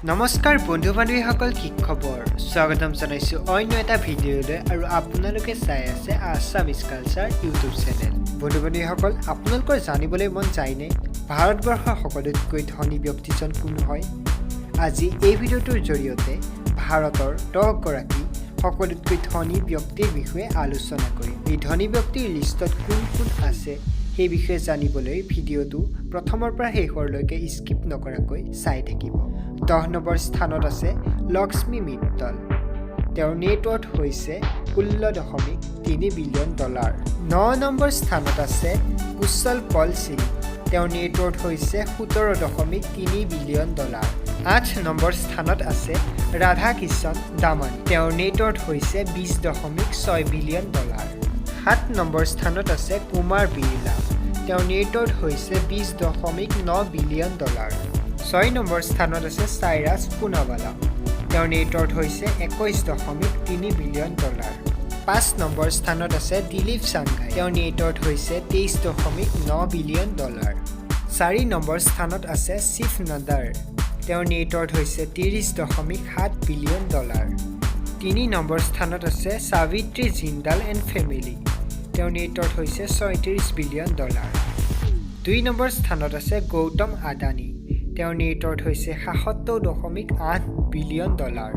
নমস্কাৰ বন্ধু বান্ধৱীসকল কি খবৰ স্বাগতম জনাইছো অন্য এটা ভিডিঅ'লৈ আৰু আপোনালোকে চাই আছে assamese কালচাৰ ইউটিউব চেনেল বন্ধু বান্ধৱীসকল আপোনালোকৰ জানিবলৈ মন যায়নে ভাৰতবৰ্ষৰ সকলোতকৈ ধনী ব্যক্তিজন কোন হয় আজি এই ভিডিঅ'টোৰ জৰিয়তে ভাৰতৰ 10 গৰাকী সকলোতকৈ ধনী ব্যক্তিৰ বিষয়ে আলোচনা কৰিম এই ধনী ব্যক্তিৰ লিষ্টত কোন কোন আছে এই বিষয়ে জানিবলৈ ভিডিঅ'টো প্ৰথমৰ পৰা শেষৰলৈকে স্কিপ নকৰাকৈ চাই থাকিব 10 নম্বৰ স্থানত আছে লক্ষ্মী মিত্তল তেওঁৰ নেটৱৰ্থ হৈছে 16.3 বিলিয়ন ডলাৰ 9 নম্বৰ স্থানত আছে কুশল পল সিং তেওঁৰ নেটৱৰ্থ হৈছে 17.3 বিলিয়ন ডলাৰ 8 নম্বৰ স্থানত আছে ৰাধা কিষণ দামানি তেওঁৰ নেটৱৰ্থ হৈছে 20.6 বিলিয়ন ডলাৰ 7 নম্বৰ স্থানত আছে কুমাৰ বিৰলা তেওঁৰ নেটৱৰ্থ হৈছে 20.9 বিলিয়ন ডলাৰ 6 নম্বৰ স্থানত আছে সাইৰাছ পুনাৱালা তেওঁৰ নেটৱৰ্থ হৈছে 21.3 বিলিয়ন ডলাৰ 5 নম্বৰ স্থানত আছে দিলীপ সাংঘাই তেওঁৰ নেটৱৰ্থ হৈছে 23.9 বিলিয়ন ডলাৰ 4 নম্বৰ স্থানত আছে শিৱ নাদাৰ তেওঁৰ নেটৱৰ্থ হৈছে 30.7 বিলিয়ন ডলাৰ 3 নম্বৰ স্থানত আছে সাবিত্ৰী জিন্দাল এণ্ড ফেমিলি তেওঁৰ নেটৱৰ্থ হৈছে 36 বিলিয়ন ডলাৰ 2 নম্বৰ স্থানত আছে গৌতম আদানী তেওঁৰ নেটৱৰ্থ হৈছে 77.8 বিলিয়ন ডলাৰ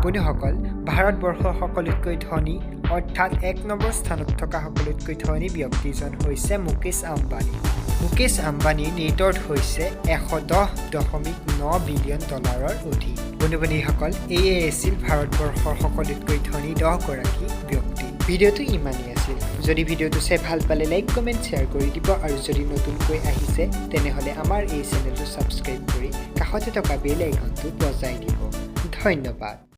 বন্ধুসকল ভাৰতবৰ্ষৰ সকলোতকৈ ধনী অৰ্থাৎ 1 নম্বৰ স্থানত থকা সকলোতকৈ ধনী ব্যক্তিজন হৈছে মুকেশ আম্বানী মুকেশ আম্বানীৰ নেটৱৰ্থ হৈছে 110.9 বিলিয়ন ডলাৰৰ অধিক বন্ধুসকল এয়ে আছিল ভাৰতবৰ্ষৰ সকলোতকৈ ধনী 10 গৰাকী ব্যক্তি ভিডিঅ'টো ইমানেই আছিল যদি ভিডিঅ'টো চাই ভাল পালে লাইক কমেন্ট শ্বেয়াৰ কৰি দিব আৰু যদি নতুনকৈ আহিছে তেনেহলে আমাৰ এই চেনেলটো সাবস্ক্ৰাইব কৰি কাষতে থকা বেল আইকনটো বজাই দিব ধন্যবাদ